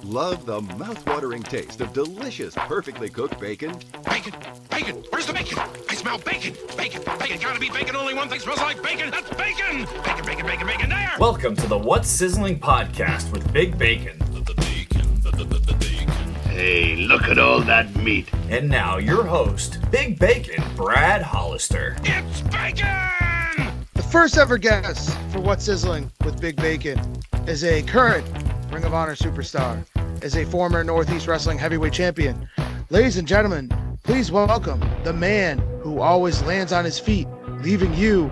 Love the mouth-watering taste of delicious, perfectly cooked bacon? Bacon! Bacon! Where's the bacon? I smell bacon! Bacon! Bacon! Gotta be bacon! Only one thing smells like bacon! That's bacon! Bacon! Bacon! Bacon! Bacon! There! Welcome to the What's Sizzling podcast with Big Bacon. Hey, look at all that meat. And now your host, Big Bacon, Brad Hollister. It's bacon! The first ever guest for What's Sizzling with Big Bacon is a current Ring of Honor superstar, is a former Northeast Wrestling heavyweight champion. Ladies and gentlemen, please welcome the man who always lands on his feet, leaving you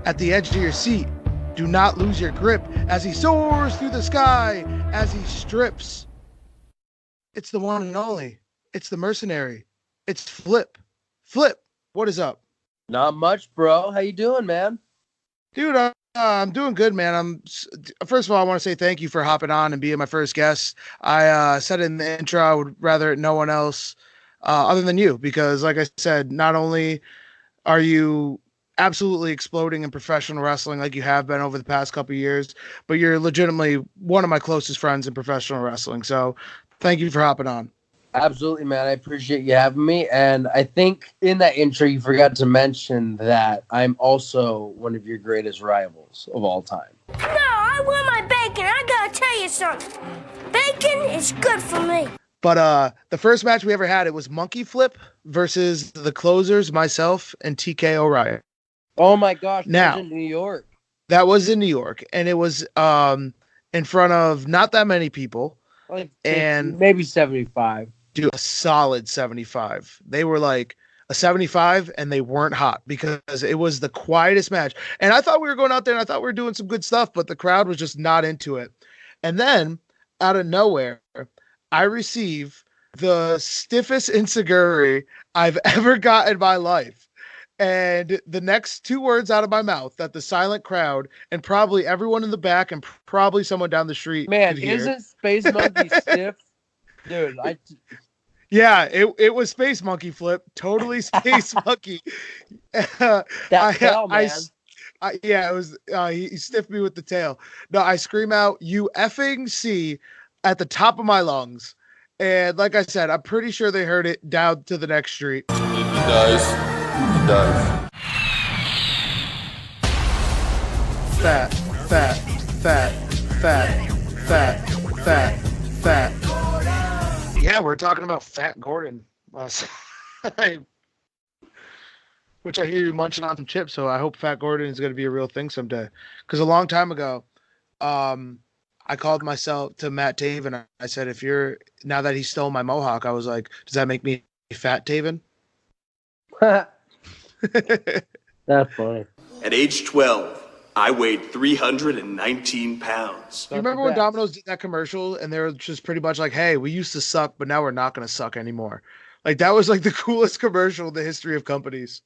at the edge of your seat. Do not lose your grip as he soars through the sky, as he strips. It's the one and only. It's the mercenary. It's Flip. Flip, what is up? Not much, bro. How you doing, man? Dude, I'm doing good, man. First of all, I want to say thank you for hopping on and being my first guest. I said in the intro, I would rather no one else other than you, because like I said, not only are you absolutely exploding in professional wrestling like you have been over the past couple of years, but you're legitimately one of my closest friends in professional wrestling. So thank you for hopping on. Absolutely, man. I appreciate you having me. And I think in that intro, you forgot to mention that I'm also one of your greatest rivals of all time. No, I want my bacon. I gotta tell you something. Bacon is good for me. But the first match we ever had, it was Monkey Flip versus the Closers, myself, and TK O'Reilly. Oh my gosh! Now, in New York. That was in New York, and it was in front of not that many people, Like and maybe 75. Do a solid 75. They were like a 75, and they weren't hot because it was the quietest match. And I thought we were going out there, and I thought we were doing some good stuff, but the crowd was just not into it. And then, out of nowhere, I receive the stiffest enziguri I've ever got in my life. And the next two words out of my mouth that the silent crowd and probably everyone in the back and probably someone down the street Man, could hear. Isn't Space Monkey stiff? Dude, Yeah, it was Space Monkey Flip. Totally Space Monkey. that tail, man. Yeah, it was. He stiffed me with the tail. No, I scream out, "You effing see!" at the top of my lungs. And like I said, I'm pretty sure they heard it down to the next street. It does. It does. Fat, fat, fat, fat, fat, fat, fat. Yeah, we're talking about Fat Gordon last time, which I hear you munching on some chips, so I hope Fat Gordon is going to be a real thing someday. Because a long time ago, I called myself to Matt Taven. I said, now that he stole my mohawk, I was like, does that make me Fat Taven? That's funny. At age 12, I weighed 319 pounds. You remember when Domino's did that commercial and they were just pretty much like, hey, we used to suck, but now we're not going to suck anymore. Like, that was like the coolest commercial in the history of companies.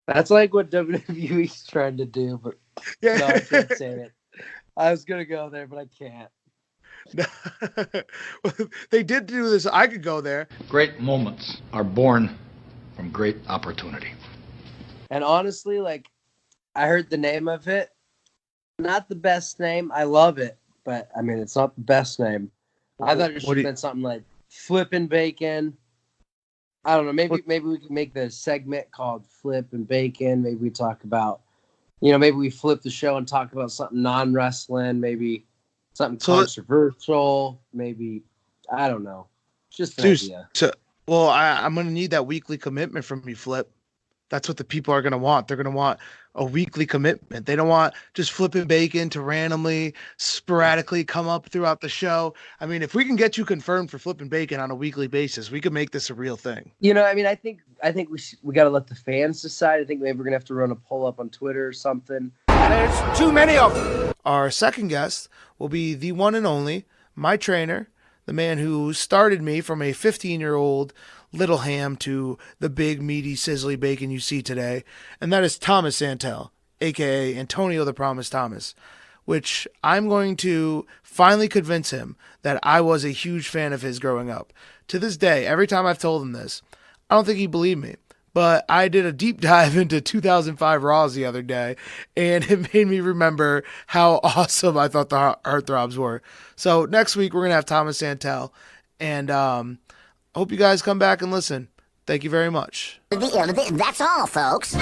That's like what WWE's trying to do, but yeah. No, I can't say it. I was going to go there, but I can't. They did do this. I could go there. Great moments are born from great opportunity. And honestly, like, I heard the name of it. Not the best name. I love it, but I mean, it's not the best name. I thought it should have been something like Flippin' Bacon. I don't know. Maybe we can make the segment called Flip and Bacon. Maybe we talk about, maybe we flip the show and talk about something non-wrestling. Maybe something controversial. Maybe, I don't know. Just an idea. Well, I'm going to need that weekly commitment from you, Flip. That's what the people are going to want. They're going to want a weekly commitment. They don't want just Flipping Bacon to randomly, sporadically come up throughout the show. I mean, if we can get you confirmed for Flipping Bacon on a weekly basis, we could make this a real thing. I think we got to let the fans decide. I think maybe we're going to have to run a poll up on Twitter or something. There's too many of them. Our second guest will be the one and only, my trainer, the man who started me from a 15-year-old little ham to the big, meaty, sizzly bacon you see today, and that is Thomas Santel, a.k.a. Antonio the Promise Thomas, which I'm going to finally convince him that I was a huge fan of his growing up. To this day, every time I've told him this, I don't think he believed me, but I did a deep dive into 2005 Raws the other day, and it made me remember how awesome I thought the Heartthrobs were. So next week we're going to have Thomas Santel, and hope you guys come back and listen. Thank you very much. That's all, folks.